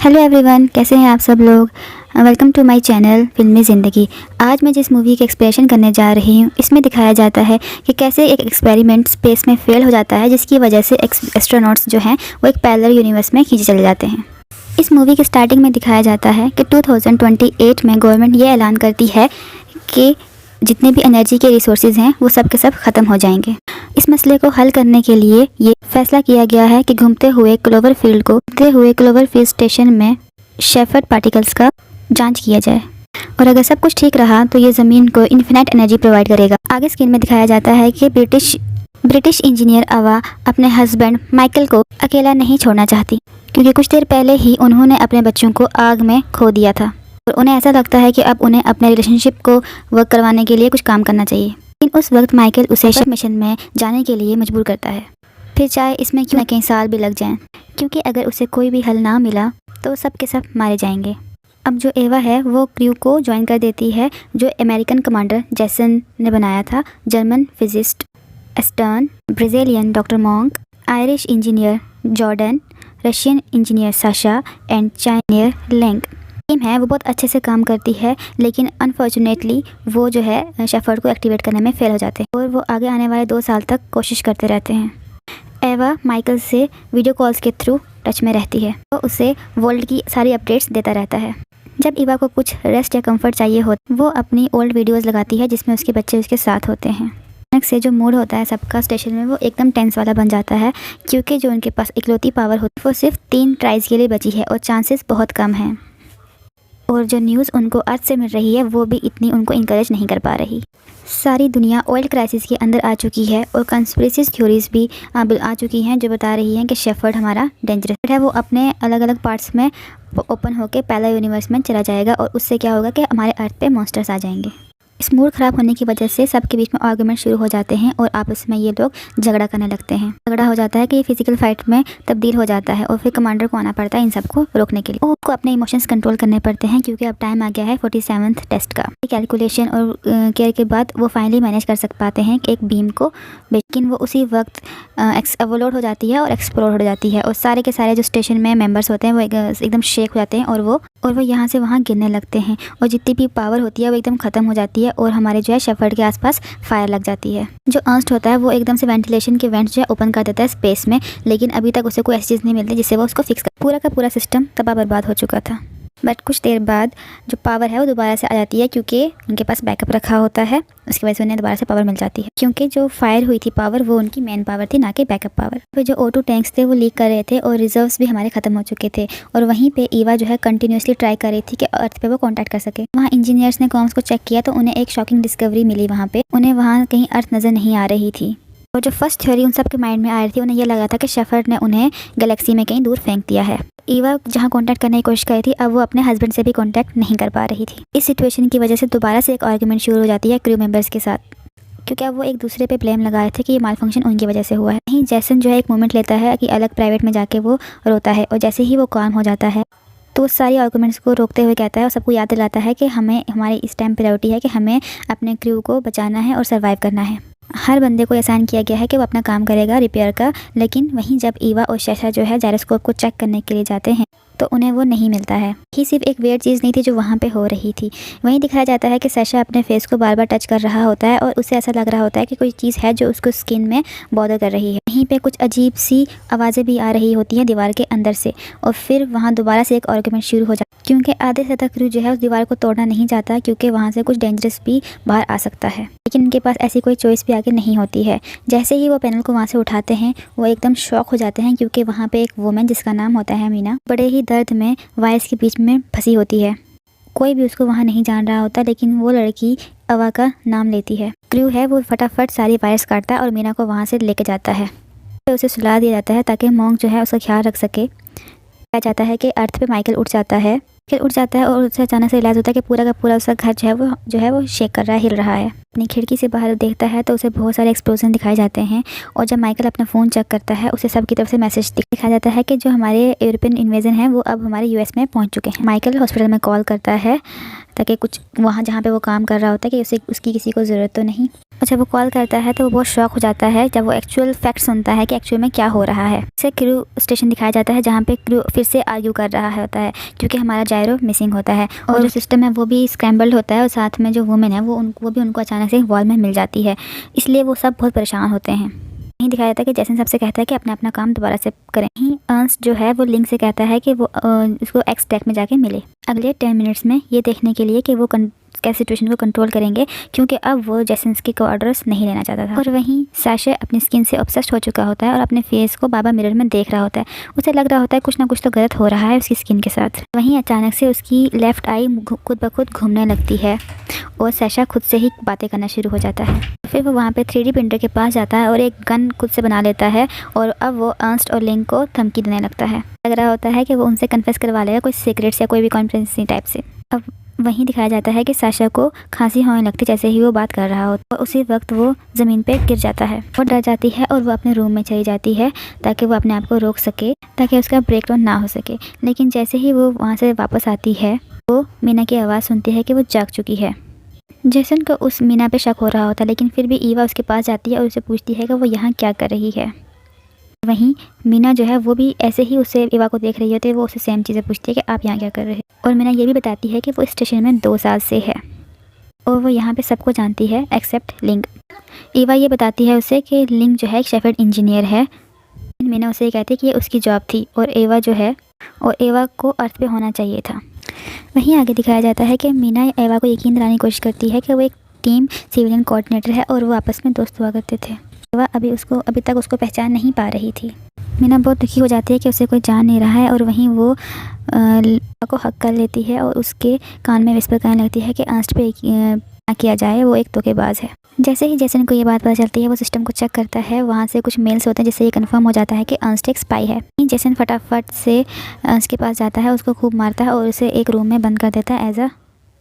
Hello everyone, कैसे हैं आप सब लोग। वेलकम टू माय चैनल फिल्मी ज़िंदगी। आज मैं जिस मूवी की एक्सप्रेशन करने जा रही हूँ, इसमें दिखाया जाता है कि कैसे एक एक्सपेरिमेंट स्पेस में फेल हो जाता है, जिसकी वजह से एस्ट्रोनॉट्स जो हैं वो एक पैरेलल यूनिवर्स में खींचे चले जाते हैं। इस मूवी के स्टार्टिंग में दिखाया जाता है कि 2028 में गवर्नमेंट ये ऐलान करती है कि जितने भी एनर्जी के रिसोर्सेज हैं वो सब के सब ख़त्म हो जाएंगे। इस मसले को हल करने के लिए ये फैसला किया गया है कि घूमते हुए क्लोवरफील्ड स्टेशन में शेफर्ड पार्टिकल्स का जांच किया जाए, और अगर सब कुछ ठीक रहा तो ये ज़मीन को इन्फिनाइट एनर्जी प्रोवाइड करेगा। आगे स्क्रीन में दिखाया जाता है कि ब्रिटिश इंजीनियर अवा अपने हस्बैंड माइकल को अकेला नहीं छोड़ना चाहती, क्योंकि कुछ देर पहले ही उन्होंने अपने बच्चों को आग में खो दिया था और उन्हें ऐसा लगता है कि अब उन्हें अपने रिलेशनशिप को वर्क करवाने के लिए कुछ काम करना चाहिए। लेकिन उस वक्त माइकल उसे मिशन में जाने के लिए मजबूर करता है, फिर चाहे इसमें क्यों न कई साल भी लग जाएं, क्योंकि अगर उसे कोई भी हल ना मिला तो सब के सब मारे जाएंगे। अब जो एवा है वो क्रू को ज्वाइन कर देती है, जो अमेरिकन कमांडर जैसन ने बनाया था, German physicist Astern, Brazilian doctor Monk, Irish engineer Jordan, Russian engineer Sasha and Chinese Leng. Team है वो बहुत अच्छे से काम करती है, लेकिन अनफॉर्चुनेटली वो जो है शेफर्ड को एक्टिवेट करने में फेल हो जाते हैं और वो आगे आने वाले 2 साल तक कोशिश करते रहते हैं। एवा माइकल से वीडियो कॉल्स के थ्रू टच में रहती है और उसे वर्ल्ड की सारी अपडेट्स देता रहता है। जब ईवा को कुछ रेस्ट या कंफर्ट चाहिए हो, वो अपनी ओल्ड वीडियोस लगाती है जिसमें उसके बच्चे उसके साथ होते हैं। अचानक से जो मूड होता है सबका स्टेशन में वो एकदम टेंस वाला बन जाता है, क्योंकि जो उनके पास इकलौती पावर होती है वो सिर्फ 3 ट्राइज के लिए बची है और चांसेस बहुत कम हैं, और जो न्यूज़ उनको अर्थ से मिल रही है वो भी इतनी उनको इंकरेज नहीं कर पा रही। सारी दुनिया ऑयल क्राइसिस के अंदर आ चुकी है और कंस्पिरेसी थ्योरीज भी आ चुकी हैं जो बता रही हैं कि शेफर्ड हमारा डेंजरस है। वो अपने अलग अलग पार्ट्स में ओपन होकर पैरेलल यूनिवर्स में चला जाएगा और उससे क्या होगा कि हमारे अर्थ पे मॉन्स्टर्स आ जाएंगे। इस मूड ख़राब होने की वजह से सबके बीच में आर्गुमेंट शुरू हो जाते हैं और आपस में ये लोग झगड़ा करने लगते हैं। झगड़ा हो जाता है कि ये फिजिकल फाइट में तब्दील हो जाता है और फिर कमांडर को आना पड़ता है इन सबको रोकने के लिए। वो को अपने इमोशंस कंट्रोल करने पड़ते हैं, क्योंकि अब टाइम आ गया है 47th टेस्ट का। कैलकुलेशन और केयर के बाद वो फाइनली मैनेज कर सकते हैं एक बीम को, लेकिन वो उसी वक्त ओवरलोड हो जाती है और एक्सप्लोर हो जाती है और सारे के सारे जो स्टेशन में मेंबर्स होते हैं वो एकदम शेक हो जाते हैं और वो यहाँ से वहाँ गिरने लगते हैं और जितनी भी पावर होती है वो एकदम ख़त्म हो जाती है और हमारे जो है शेफर्ड के आसपास फायर लग जाती है। जो अर्स्ट होता है वो एकदम से वेंटिलेशन के वेंट्स जो है ओपन कर देता है स्पेस में, लेकिन अभी तक उसे कोई ऐसी चीज़ नहीं मिलती जिससे वो उसको फिक्स कर। पूरा का पूरा सिस्टम तबाह बर्बाद हो चुका था। बट कुछ देर बाद जो पावर है वो दोबारा से आ जाती है, क्योंकि उनके पास बैकअप रखा होता है, उसकी वजह से उन्हें दोबारा से पावर मिल जाती है। क्योंकि जो फायर हुई थी पावर वो उनकी मेन पावर थी, ना कि बैकअप पावर। फिर जो O2 टैंक्स थे वो लीक कर रहे थे और रिजर्व्स भी हमारे ख़त्म हो चुके थे, और वहीं पे ईवा जो है कंटिन्यूसली ट्राई कर रही थी कि अर्थ पे वो कॉन्टैक्ट कर सके। वहाँ इंजीनियर्स ने कॉम्स को चेक किया तो उन्हें एक शॉकिंग डिस्कवरी मिली। वहाँ पे उन्हें वहाँ कहीं अर्थ नज़र नहीं आ रही थी, और जो फर्स्ट थ्योरी उन सब के माइंड में आ रही थी, उन्हें यह लगा था कि शेफर्ड ने उन्हें गैलेक्सी में कहीं दूर फेंक दिया है। ईवा जहाँ कांटेक्ट करने की कोशिश कर रही थी, अब वो अपने हस्बैंड से भी कांटेक्ट नहीं कर पा रही थी। इस सिचुएशन की वजह से दोबारा से एक आर्गुमेंट शुरू हो जाती है क्रू मेंबर्स के साथ, क्योंकि अब वो एक दूसरे पे ब्लेम लगा रहे थे कि ये माल फंक्शन उनकी वजह से हुआ है। वहीं जैसन जो है एक मोमेंट लेता है कि अलग प्राइवेट में जाके वो रोता है, और जैसे ही वो काम हो जाता है तो सारी आर्गुमेंट्स को रोकते हुए कहता है और सबको याद दिलाता है कि हमें हमारी इस टाइम प्रायोरिटी है कि हमें अपने क्रू को बचाना है और सर्वाइव करना है। हर बंदे को आसान किया गया है कि वो अपना काम करेगा रिपेयर का, लेकिन वहीं जब ईवा और शैशा जो है जायरोस्कोप को चेक करने के लिए जाते हैं तो उन्हें वो नहीं मिलता है। ही सिर्फ एक वेयर चीज़ नहीं थी जो वहाँ पे हो रही थी। वहीं दिखाया जाता है कि शैशा अपने फेस को बार बार टच कर रहा होता है और उसे ऐसा लग रहा होता है कि कोई चीज़ है जो उसको स्किन में बॉदर कर रही है। वहीं पे कुछ अजीब सी आवाज़ें भी आ रही होती हैं दीवार के अंदर से, और फिर वहाँ दोबारा से एक आर्गुमेंट शुरू हो जाता है, क्योंकि आधे से ज़्यादा क्रू जो है उस दीवार को तोड़ना नहीं चाहता, क्योंकि वहाँ से कुछ डेंजरस भी बाहर आ सकता है, लेकिन उनके पास ऐसी कोई चॉइस भी आगे नहीं होती है। जैसे ही वो पैनल को वहाँ से उठाते हैं वो एकदम शॉक हो जाते हैं, क्योंकि वहाँ पे एक वुमेन जिसका नाम होता है मीना बड़े ही दर्द में वायर्स के बीच में फंसी होती है। कोई भी उसको वहाँ नहीं जान रहा होता, लेकिन वो लड़की अवा का नाम लेती है। क्रू है वो फटाफट सारी वायर्स काटता है और मीना को वहाँ से लेके जाता है। तो उसे सुला दिया जाता है ताकि मॉन्क जो है उसका ख्याल रख सके। कहा जाता है कि अर्थ पे माइकल उठ जाता है और उसे अचानक से रियलाइज़ होता है कि पूरा का पूरा उसका घर जो है वो शेक कर रहा है, हिल रहा है। अपनी खिड़की से बाहर देखता है तो उसे बहुत सारे एक्सप्लोजन दिखाए जाते हैं, और जब माइकल अपना फ़ोन चेक करता है उसे सबकी तरफ से मैसेज दिखाया जाता है कि जो हमारे यूरोपियन इन्वेजन है वो अब हमारे US में पहुंच चुके हैं। माइकल हॉस्पिटल में कॉल करता है ताकि कुछ वहाँ जहाँ पे वो काम कर रहा होता है कि उसकी किसी को ज़रूरत तो नहीं। और जब वो कॉल करता है तो वो बहुत शॉक हो जाता है जब वो एक्चुअल फैक्ट सुनता है कि एक्चुअल में क्या हो रहा है। इसे क्रू स्टेशन दिखाया जाता है जहाँ पे क्रू फिर से आर्ग्यू कर रहा होता है क्योंकि हमारा जायरो मिसिंग होता है और जो सिस्टम है वो भी स्क्रैम्बल्ड होता है और साथ में जो वुमेन है वो भी उनको अचानक से वॉल में मिल जाती है, इसलिए वो सब बहुत परेशान होते हैं। नहीं दिखाया जाता है कि जैसन सबसे कहता है कि अपना अपना काम दोबारा से करें। ही अर्नस्ट जो है वो लिंक से कहता है कि वो उसको एक्स ट्रैक में जाके मिले अगले 10 मिनट्स में, ये देखने के लिए कि वो कैसे सिचुएशन को कंट्रोल करेंगे क्योंकि अब वो जेसन्स्की को ऑर्डर्स नहीं लेना चाहता था। और वहीं साशा अपनी स्किन से ऑब्सेस्ड हो चुका होता है और अपने फेस को बाबा मिरर में देख रहा होता है। उसे लग रहा होता है कुछ ना कुछ तो गलत हो रहा है उसकी स्किन के साथ। वहीं अचानक से उसकी लेफ्ट आई खुद ब खुद घूमने लगती है और साशा खुद से ही बातें करना शुरू हो जाता है। फिर वो वहाँ पे 3D प्रिंटर के पास जाता है और एक गन खुद से बना लेता है और अब वो अर्नस्ट और लिंक को धमकी देने लगता है। लग रहा होता है कि वो उनसे कन्फेस करवा लेगा कोई सीक्रेट्स या कोई भी कॉन्फिडेंसी टाइप से। अब वहीं दिखाया जाता है कि साशा को खांसी होने लगती जैसे ही वो बात कर रहा होता और उसी वक्त वो ज़मीन पे गिर जाता है। वो डर जाती है और वो अपने रूम में चली जाती है ताकि वो अपने आप को रोक सके, ताकि उसका ब्रेक डाउन ना हो सके। लेकिन जैसे ही वो वहाँ से वापस आती है वो मीना की आवाज़ सुनती है कि वो जाग चुकी है। जेसन को उस मीना पे शक हो रहा होता है, लेकिन फिर भी ईवा उसके पास जाती है और उसे पूछती है कि वो यहाँ क्या कर रही है। वहीं मीना जो है वो भी ऐसे ही उसे ईवा को देख रही होती है, वो उसे सेम चीज़ें पूछती है कि आप यहाँ क्या कर रहे हैं। और मीना ये भी बताती है कि वो स्टेशन में 2 साल से है और वो यहाँ पे सबको जानती है एक्सेप्ट लिंक। ईवा ये बताती है उसे कि लिंक जो है एक शेफर्ड इंजीनियर है। मीना उसे कहती है कि ये उसकी जॉब थी और एवा को अर्थ पे होना चाहिए था। वहीं आगे दिखाया जाता है कि मीना एवा को यकीन दिलाने की कोशिश करती है कि वो एक टीम सिविलियन कोऑर्डिनेटर है और वो आपस में दोस्त हुआ करते थे। एवा अभी तक उसको पहचान नहीं पा रही थी। मीना बहुत दुखी हो जाती है कि उसे कोई जान नहीं रहा है और वहीं वो को हक कर लेती है और उसके कान में विस्पर करने लगती है कि अर्नस्ट पे ना किया जाए, वो एक धोखेबाज है। जैसे ही जेसन को ये बात पता चलती है वो सिस्टम को चेक करता है, वहाँ से कुछ मेल्स होते हैं जिससे ये कंफर्म हो जाता है कि अर्नस्ट एक स्पाई है। जेसन फटाफट से अर्नस्ट के पास जाता है, उसको खूब मारता है और उसे एक रूम में बंद कर देता है एज अ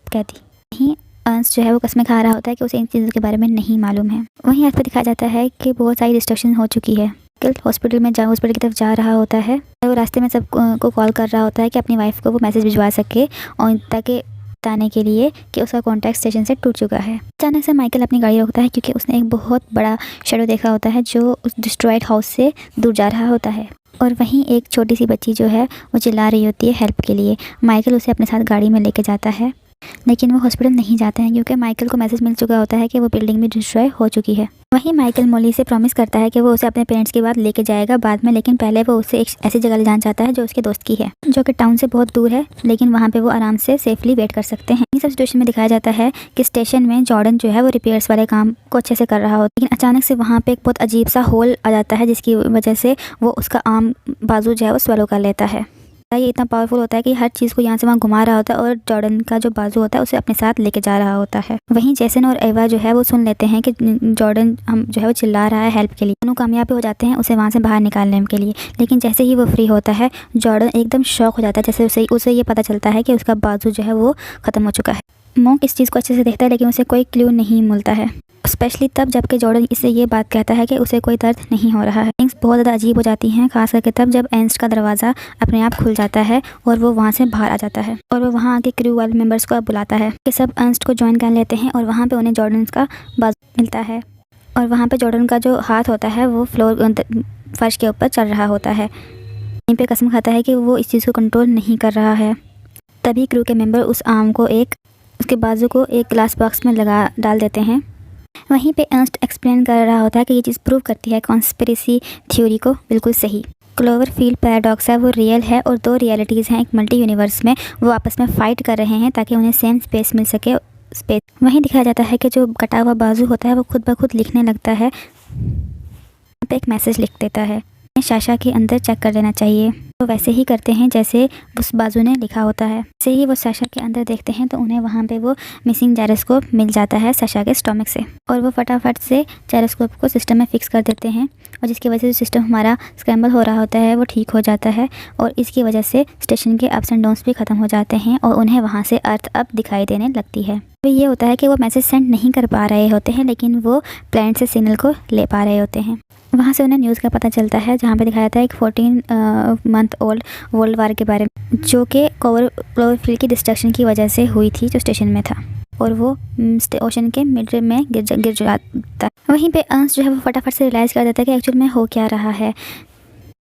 कैदी। वहीं अर्नस्ट जो है वो कसमें खा रहा होता है कि उसे इन चीज़ों के बारे में नहीं मालूम है। वहीं आज पर दिखाया जाता है कि बहुत सारी डिस्ट्रक्शन हो चुकी है। हॉस्पिटल की तरफ जा रहा होता है, वो रास्ते में सब को कॉल कर रहा होता है कि अपनी वाइफ को वो मैसेज भिजवा सके और ताकि बताने के लिए कि उसका कॉन्टैक्ट स्टेशन से टूट चुका है। अचानक से माइकल अपनी गाड़ी रोकता है क्योंकि उसने एक बहुत बड़ा शैडो देखा होता है जो उस डिस्ट्रॉयड हाउस से दूर जा रहा होता है। और वहीं एक छोटी सी बच्ची जो है वो चिल्ला रही होती है हेल्प के लिए। माइकल उसे अपने साथ गाड़ी में लेके जाता है, लेकिन वो हॉस्पिटल नहीं जाते हैं क्योंकि माइकल को मैसेज मिल चुका होता है कि वो बिल्डिंग भी डिस्ट्रॉय हो चुकी है। वहीं माइकल मोली से प्रॉमिस करता है कि वो उसे अपने पेरेंट्स के बाद लेके जाएगा बाद में, लेकिन पहले वो उसे एक ऐसी जगह ले जाना चाहता है जो उसके दोस्त की है, जो कि टाउन से बहुत दूर है, लेकिन वहाँ पे वो आराम से सेफली वेट कर सकते हैं। इस सब सिचुएशन में दिखाया जाता है कि स्टेशन में जॉर्डन जो है वो रिपेयर्स वाले काम को अच्छे से कर रहा होता है, लेकिन अचानक से वहाँ पे एक बहुत अजीब सा होल आ जाता है जिसकी वजह से वो उसका आम बाजू जो है वो स्वेलो कर लेता है। ये इतना पावरफुल होता है कि हर चीज़ को यहाँ से वहाँ घुमा रहा होता है और जॉर्डन का जो बाजू होता है उसे अपने साथ लेके जा रहा होता है। वहीं जेसन और एवा जो है वो सुन लेते हैं कि जॉर्डन हम जो है वो चिल्ला रहा है हेल्प के लिए। दोनों कामयाब हो जाते हैं उसे वहाँ से बाहर निकालने के लिए, लेकिन जैसे ही वो फ्री होता है जॉर्डन एकदम शॉक हो जाता है जैसे उसे ये पता चलता है कि उसका बाजू जो है वो ख़त्म हो चुका है। मॉन्क इस चीज़ को अच्छे से देखता है लेकिन उसे कोई क्लू नहीं मिलता है, स्पेशली तब जबकि जॉर्डन इससे ये बात कहता है कि उसे कोई दर्द नहीं हो रहा है। थिंग्स बहुत ज़्यादा अजीब हो जाती हैं, खास करके तब जब अर्नस्ट का दरवाज़ा अपने आप खुल जाता है और वो वहाँ से बाहर आ जाता है और वो वहाँ आके क्रू वाले मेंबर्स को बुलाता है कि सब अर्नस्ट को ज्वाइन कर लेते हैं और वहाँ पे उन्हें जॉर्डन का बाजू मिलता है और वहाँ पे जॉर्डन का जो हाथ होता है वो फर्श के ऊपर चल रहा होता है। यहीं पे कसम खाता है कि वो इस चीज़ को कंट्रोल नहीं कर रहा है। तभी क्रू के मेंबर उस आर्म को उसके बाजू को एक ग्लास बॉक्स में डाल देते हैं। वहीं पे अर्नस्ट एक्सप्लेन कर रहा होता है कि ये चीज़ प्रूव करती है कॉन्स्पिरेसी थ्योरी को बिल्कुल सही। क्लोवरफील्ड पैराडॉक्स है वो रियल है और 2 रियलिटीज़ हैं एक मल्टी यूनिवर्स में, वो आपस में फ़ाइट कर रहे हैं ताकि उन्हें सेम स्पेस मिल सके। वहीं दिखाया जाता है कि जो कटा हुआ बाजू होता है वो खुद ब खुद लिखने लगता है, पे एक मैसेज लिख देता है, साशा के अंदर चेक कर लेना चाहिए। तो वैसे ही करते हैं जैसे उस बाजू ने लिखा होता है। जैसे ही वो साशा के अंदर देखते हैं तो उन्हें वहाँ पे वो मिसिंग जायरोस्कोप मिल जाता है साशा के स्टोमक से और वो फटाफट से जायरोस्कोप को सिस्टम में फिक्स कर देते हैं और जिसकी वजह से सिस्टम हमारा स्क्रैम्बल हो रहा होता है वो ठीक हो जाता है और इसकी वजह से स्टेशन के अप्स एंड डाउन्स भी ख़त्म हो जाते हैं और उन्हें वहाँ से अर्थ अब दिखाई देने लगती है। तो ये होता है कि वो मैसेज सेंड नहीं कर पा रहे होते हैं लेकिन वो प्लैनेट से सिग्नल को ले पा रहे होते हैं। वहाँ से उन्हें न्यूज़ का पता चलता है जहाँ पे दिखाया जाता है एक 14 मंथ ओल्ड वर्ल्ड वार के बारे में जो कि क्लोवरफील्ड की डिस्ट्रक्शन की वजह से हुई थी जो स्टेशन में था। और वो ओशन के मिड में गिर जाता है। वहीं पे अंश जो है वो फटाफट से रियलाइज़ कर देता है कि एक्चुअल में हो क्या रहा है।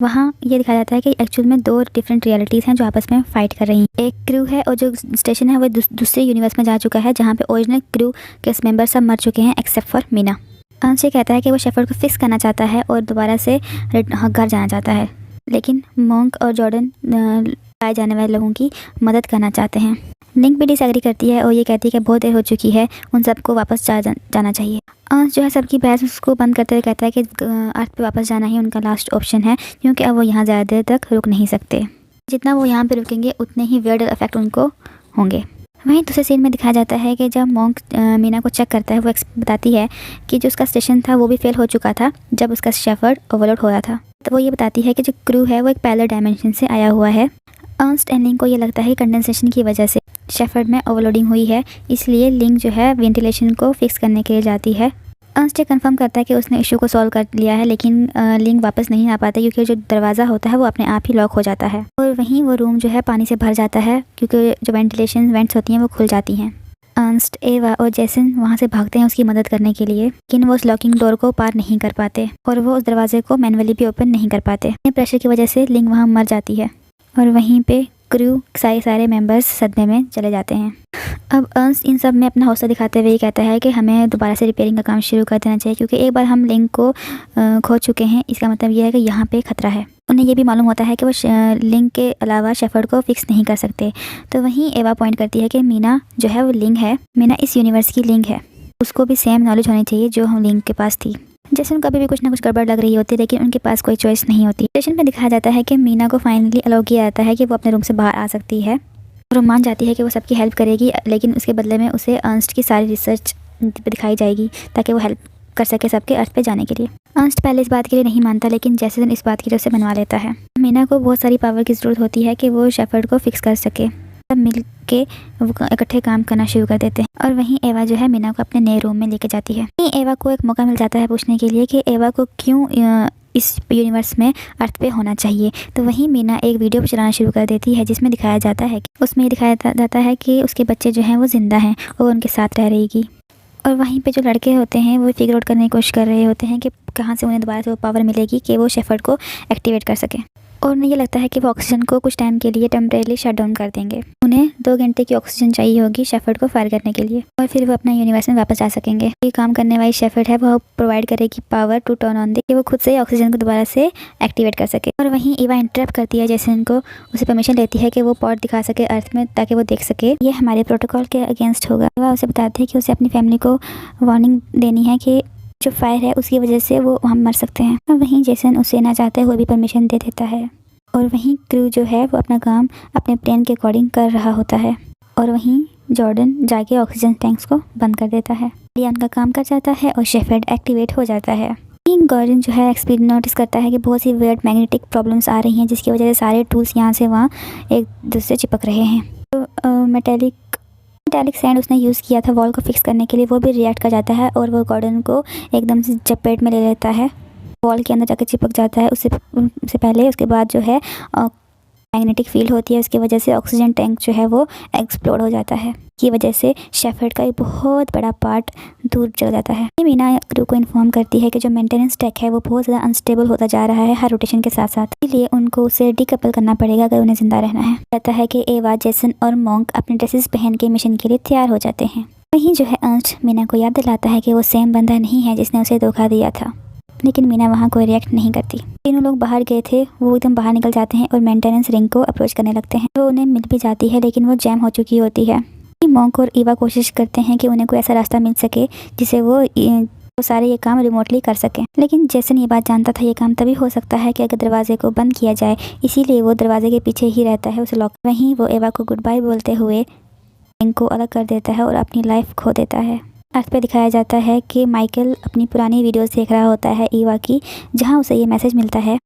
वहाँ ये दिखाया जाता है कि एक्चुअल में 2 डिफरेंट रियलिटीज़ हैं जो आपस में फ़ाइट कर रही हैं। एक क्रू है और जो स्टेशन है वो दूसरे यूनिवर्स में जा चुका है, जहाँ पे ओरिजिनल क्रू के मेंबर सब मर चुके हैं एक्सेप्ट फॉर मीना। अंश ये कहता है कि वो शेफर्ड को फिक्स करना चाहता है और दोबारा से घर जाना चाहता है, लेकिन मॉन्क और जॉर्डन पाए जाने वाले लोगों की मदद करना चाहते हैं। लिंक भी डिसएग्री करती है और ये कहती है कि बहुत देर हो चुकी है, उन सबको वापस जाना चाहिए। अंश जो है सबकी बहस उसको बंद करते हुए कहता है कि अर्थ पे वापस जाना ही उनका लास्ट ऑप्शन है, क्योंकि अब वो यहाँ ज़्यादा देर तक रुक नहीं सकते। जितना वो यहाँ पे रुकेंगे उतने ही वियर्ड इफेक्ट उनको होंगे। वहीं दूसरे सीन में दिखाया जाता है कि जब मॉन्क मीना को चेक करता है, वो बताती है कि जो उसका स्टेशन था वो भी फेल हो चुका था जब उसका शेफर्ड ओवरलोड हो रहा था। तो वो ये बताती है कि जो क्रू है वो एक पैरेलल डायमेंशन से आया हुआ है। अर्नस्ट एंड लिंक को ये लगता है कि कंडेंसेशन की वजह से शेफर्ड में ओवरलोडिंग हुई है, इसलिए लिंक जो है वेंटिलेशन को फिक्स करने के लिए जाती है। अर्नस्ट कंफर्म करता है कि उसने इशू को सॉल्व कर लिया है, लेकिन लिंक वापस नहीं आ पाता क्योंकि जो दरवाज़ा होता है वो अपने आप ही लॉक हो जाता है और वहीं वो रूम जो है पानी से भर जाता है क्योंकि जो वेंटिलेशन वेंट्स होती हैं वो खुल जाती हैं। अर्नस्ट, एवा और जेसन वहाँ से भागते हैं उसकी मदद करने के लिए, लेकिन वो उस लॉकिंग डोर को पार नहीं कर पाते और वो उस दरवाजे को मैनुअली भी ओपन नहीं कर पाते। प्रेशर की वजह से लिंक वहाँ मर जाती है और वहीं पे क्रू सारे मेंबर्स सदमे में चले जाते हैं। अब अर्नस्ट इन सब में अपना हौसला दिखाते हुए ये कहता है कि हमें दोबारा से रिपेयरिंग का काम शुरू कर देना चाहिए, क्योंकि एक बार हम लिंक को खो चुके हैं। इसका मतलब ये है कि यहाँ पे खतरा है। उन्हें ये भी मालूम होता है कि वो लिंक के अलावा शेफर्ड को फिक्स नहीं कर सकते। तो वहीं एवा पॉइंट करती है कि मीना जो है वो लिंक है, मीना इस यूनिवर्स की लिंक है, उसको भी सेम नॉलेज होनी चाहिए जो हम लिंक के पास थी। जैसे उनको कभी भी कुछ ना कुछ गड़बड़ लग रही होती है, लेकिन उनके पास कोई चॉइस नहीं होती। स्टेशन में दिखाया जाता है कि मीना को फाइनली अलाउ किया जाता है कि वो अपने रूम से बाहर आ सकती है और वो मान जाती है कि वो सबकी हेल्प करेगी, लेकिन उसके बदले में उसे अर्नस्ट की सारी रिसर्च दिखाई जाएगी ताकि वो हेल्प कर सके सबके अर्थ पे जाने के लिए। अर्नस्ट पहले इस बात के लिए नहीं मानता, लेकिन जैसे दिन इस बात की उसे बनवा लेता है। मीना को बहुत सारी पावर की ज़रूरत होती है कि वो शेफर्ड को फिक्स कर सके। सब मिल के इकट्ठे काम करना शुरू कर देते हैं और वहीं एवा जो है मीना को अपने नए रूम में लेके जाती है। एवा को एक मौका मिल जाता है पूछने के लिए कि एवा को क्यों इस यूनिवर्स में अर्थ पे होना चाहिए। तो वहीं मीना एक वीडियो चलाना शुरू कर देती है जिसमें दिखाया जाता है कि उसमें ये दिखाया जाता है कि उसके बच्चे जो हैं वो ज़िंदा हैं और उनके साथ रह रहेगी। और वहीं पे जो लड़के होते हैं वो फिगर आउट करने की कोशिश कर रहे होते हैं कि कहाँ से उन्हें दोबारा से वो पावर मिलेगी कि वो शेफर्ड को एक्टिवेट कर सके। और उन्हें ये लगता है कि वो ऑक्सीजन को कुछ टाइम के लिए टेम्परेरी शट डाउन कर देंगे। उन्हें 2 घंटे की ऑक्सीजन चाहिए होगी शेफर्ड को फायर करने के लिए और फिर वो अपना यूनिवर्स में वापस जा सकेंगे। ये काम करने वाली शेफर्ड है वो प्रोवाइड करेगी पावर टू टर्न ऑन कि वो खुद से ऑक्सीजन को दोबारा से एक्टिवेट कर सके। और वहीं एवा इंटरप्ट करती है जैसे उनको उसे परमिशन लेती है कि वो पॉट दिखा सके अर्थ में ताकि वो देख सके ये हमारे प्रोटोकॉल के अगेंस्ट होगा। एवा उसे बताती है कि उसे अपनी फैमिली को वार्निंग देनी है कि जो फायर है उसकी वजह से वो वहाँ मर सकते हैं। और वहीं जेसन उसे ना चाहते हुए भी परमिशन दे देता है और वहीं क्रू जो है वो अपना काम अपने प्लान के अकॉर्डिंग कर रहा होता है और वहीं जॉर्डन जाके ऑक्सीजन टैंक्स को बंद कर देता है। लियान का काम कर जाता है और शेफर्ड एक्टिवेट हो जाता है। गॉर्डन जो है एक्सपीरियंस नोटिस करता है कि बहुत सी वियर्ड मैग्नेटिक प्रॉब्लम्स आ रही हैं जिसकी वजह से सारे टूल्स यहाँ से वहाँ एक दूसरे चिपक रहे हैं। तो मेटेलिक सैंड उसने यूज़ किया था वॉल को फिक्स करने के लिए वो भी रिएक्ट कर जाता है और वो गॉर्डन को एकदम से चपेट में ले लेता है, वॉल के अंदर जाकर चिपक जाता है। उससे पहले उसके बाद जो है मैग्नेटिक फील्ड होती है, उसकी वजह से ऑक्सीजन टैंक जो है वो एक्सप्लोड हो जाता है। की वजह से शेफर्ड का एक बहुत बड़ा पार्ट दूर चल जाता है। मीना क्रू को इन्फॉर्म करती है कि जो मेंटेनेंस टैक है वो बहुत ज़्यादा अनस्टेबल होता जा रहा है हर रोटेशन के साथ साथ, इसलिए उनको उसे डीकपल करना पड़ेगा अगर उन्हें जिंदा रहना है। कहता है कि एवा, जेसन और मॉन्क अपने ड्रेसेस पहन के मिशन के लिए तैयार हो जाते हैं। वहीं जो है अर्नस्ट मीना को याद दिलाता है कि वो सेम बंदा नहीं है जिसने उसे धोखा दिया था, लेकिन मीना वहाँ कोई रिएक्ट नहीं करती। तीनों लोग बाहर गए थे, वो एकदम बाहर निकल जाते हैं और मेंटेनेंस रिंग को अप्रोच करने लगते हैं। वो उन्हें मिल भी जाती है लेकिन वो जैम हो चुकी होती है। मॉन्क और ईवा कोशिश करते हैं कि उन्हें कोई ऐसा रास्ता मिल सके जिसे वो सारे ये काम रिमोटली कर सकें, लेकिन जेसन ये बात जानता था ये काम तभी हो सकता है कि अगर दरवाजे को बंद किया जाए, इसीलिए वो दरवाजे के पीछे ही रहता है उसे लॉक। वहीं वो एवा को गुड बाय बोलते हुए रिंग को अलग कर देता है और अपनी लाइफ खो देता है। अर्थ पे दिखाया जाता है कि माइकल अपनी पुरानी वीडियोस देख रहा होता है ईवा की, जहां उसे ये मैसेज मिलता है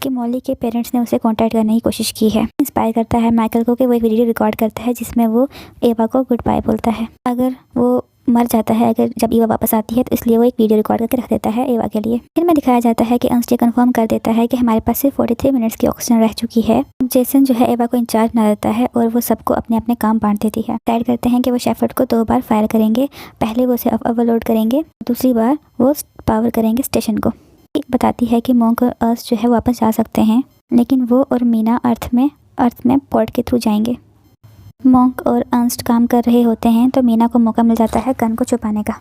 कि मॉली के पेरेंट्स ने उसे कांटेक्ट करने की कोशिश की है। इंस्पायर करता है माइकल को कि वो एक वीडियो रिकॉर्ड करता है जिसमें वो एवा को गुड बाय बोलता है। अगर वो मर जाता है अगर जब एवा वापस आती है, तो इसलिए वो एक वीडियो रिकॉर्ड करके रख देता है एवा के लिए। फिर में दिखाया जाता है कि अंश ये कंफर्म कर देता है कि हमारे पास सिर्फ 43 मिनट्स की ऑक्सीजन रह चुकी है। जेसन जो है एवा को इंचार्ज बना देता है और वो सबको अपने अपने काम बांट देती है। डिसाइड करते हैं कि वो शेफर्ड को 2 बार फायर करेंगे। पहले वो उसे ओवरलोड करेंगे, दूसरी बार वो पावर करेंगे स्टेशन को। बताती है कि मॉन्क और अर्थ जो है वापस जा सकते हैं, लेकिन वो और मीना अर्थ में पोर्ट के थ्रू जाएंगे। मॉन्क और अंस्ट काम कर रहे होते हैं तो मीना को मौका मिल जाता है गन को छुपाने का,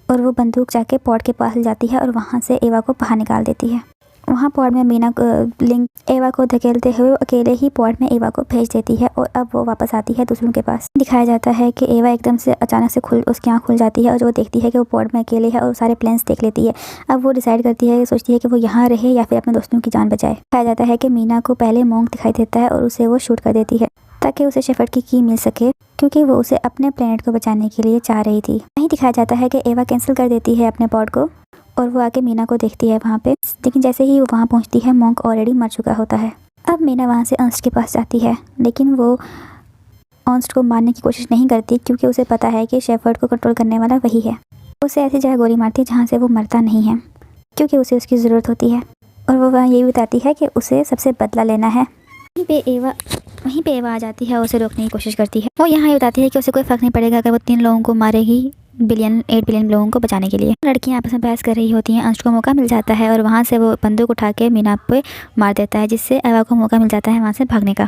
और वो बंदूक जाके पॉड के पास ले जाती है और वहाँ से एवा को बाहर निकाल देती है। वहाँ पॉड में मीना लिंक एवा को धकेलते हुए अकेले ही पॉड में एवा को भेज देती है और अब वो वापस आती है दूसरों के पास। दिखाया जाता है कि एवा एकदम से अचानक से उसकी आँख खुल जाती है और वो देखती है कि वो पॉड में अकेले है और सारे प्लान्स देख लेती है। अब वो डिसाइड करती है, सोचती है कि वो यहाँ रहे या फिर अपने दोस्तों की जान बचाए। दिखाया जाता है कि मीना को पहले मॉन्क दिखाई देता है और उसे वो शूट कर देती है ताकि उसे शेफर्ड की की मिल सके, क्योंकि वो उसे अपने प्लेनेट को बचाने के लिए चाह रही थी। वहीं दिखाया जाता है कि एवा कैंसिल कर देती है अपने पॉड को और वो आके मीना को देखती है वहाँ पे, लेकिन जैसे ही वो वहाँ पहुँचती है मॉन्क ऑलरेडी मर चुका होता है। अब मीना वहाँ से अंस्ट के पास जाती है, लेकिन वो अंस्ट को मारने की कोशिश नहीं करती क्योंकि उसे पता है कि शेफर्ड को कंट्रोल करने वाला वही है। उसे ऐसी जगह गोली मारती है जहाँ से वो मरता नहीं है, क्योंकि उसे उसकी ज़रूरत होती है। और वो वहाँ यही बताती है कि उसे सबसे बदला लेना है। वहीं पे एवा आ जाती है और उसे रोकने की कोशिश करती है। वो यहाँ ये बताती है कि उसे कोई फ़र्क नहीं पड़ेगा अगर वो 3 लोगों को मारेगी 8 बिलियन लोगों को बचाने के लिए। लड़कियां आपस में बहस कर रही होती हैं। अंश को मौका मिल जाता है और वहाँ से वो बंदूक उठा के मीना पे मार देता है, जिससे एवा को मौका मिल जाता है वहाँ से भागने का।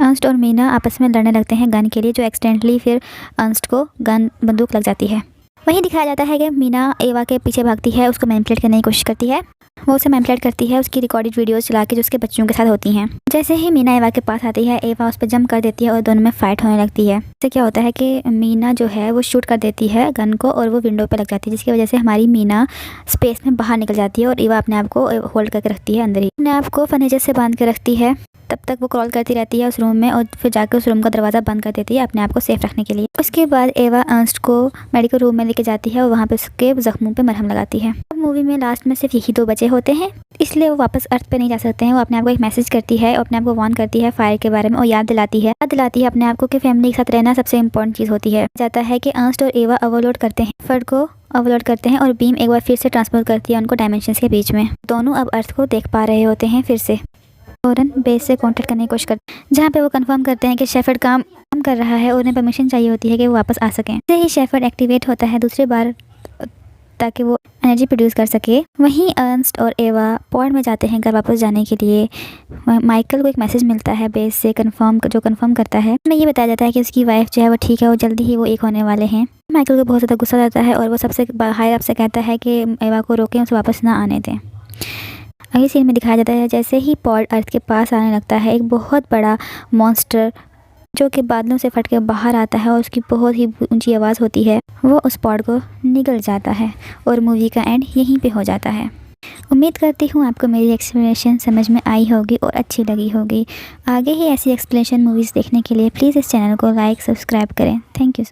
अंश और मीना आपस में लड़ने लगते हैं गन के लिए, जो एक्सीडेंटली फिर अंश को बंदूक लग जाती है। वहीं दिखाया जाता है कि मीना एवा के पीछे भागती है, उसको मैनिपुलेट करने की कोशिश करती है। वो उसे मैनिपुलेट करती है उसकी रिकॉर्डेड वीडियोस चला के जो उसके बच्चों के साथ होती हैं। जैसे ही मीना एवा के पास आती है, एवा उस पर जंप कर देती है और दोनों में फाइट होने लगती है। इससे क्या होता है कि मीना जो है वो शूट कर देती है गन को और वो विंडो पे लग जाती है, जिसकी वजह से हमारी मीना स्पेस में बाहर निकल जाती है और एवा अपने आप को होल्ड करके रखती है अंदर ही, अपने आप को फर्नीचर से बांध के रखती है। तब तक वो क्रॉल करती रहती है उस रूम में और फिर जाकर उस रूम का दरवाज़ा बंद कर देती है अपने आप को सेफ रखने के लिए। उसके बाद एवा अंश को मेडिकल रूम में लेके जाती है और वहाँ पे उसके जख्मों पे मरहम लगाती है। अब मूवी में लास्ट में सिर्फ यही 2 बचे होते हैं, इसलिए वो वापस अर्थ पे नहीं जा सकते हैं। वो अपने आप को एक मैसेज करती है और अपने आप को वार्न करती है फायर के बारे में और याद दिलाती है अपने आप को कि फैमिली के साथ रहना सबसे इंपॉर्टेंट चीज़ होती है। जाता है कि अंश और एवा ओवरलोड करते हैं, फर्ड को ओवरलोड करते हैं और बीम एक बार फिर से ट्रांसफर करती है उनको डायमेंशंस के बीच में। दोनों अब अर्थ को देख पा रहे होते हैं फिर से। फौरन बेस से कांटेक्ट करने की कोशिश करते हैं, जहाँ पे वो कंफर्म करते हैं कि शेफर्ड काम कर रहा है और उन्हें परमिशन चाहिए होती है कि वो वापस आ सकें। जैसे ही शेफर्ड एक्टिवेट होता है दूसरी बार ताकि वो एनर्जी प्रोड्यूस कर सके, वहीं अर्नस्ट और एवा पॉड में जाते हैं घर वापस जाने के लिए। माइकल को एक मैसेज मिलता है बेस से कंफर्म करता है। में ये बताया जाता है कि उसकी वाइफ जो है वो ठीक है और जल्दी ही वो एक होने वाले हैं। माइकल को बहुत ज़्यादा गुस्सा आता है और वो सबसे हायर अप से कहता है कि एवा को रोकें, उसे वापस ना आने दें। अगली सीन में दिखाया जाता है जैसे ही पॉड अर्थ के पास आने लगता है, एक बहुत बड़ा मॉन्स्टर जो कि बादलों से फट के बाहर आता है और उसकी बहुत ही ऊंची आवाज़ होती है, वो उस पॉड को निगल जाता है और मूवी का एंड यहीं पे हो जाता है। उम्मीद करती हूँ आपको मेरी एक्सप्लेनेशन समझ में आई होगी और अच्छी लगी होगी। आगे ही ऐसी एक्सप्लेनेशन मूवीज़ देखने के लिए प्लीज़ इस चैनल को लाइक सब्सक्राइब करें। Thank you.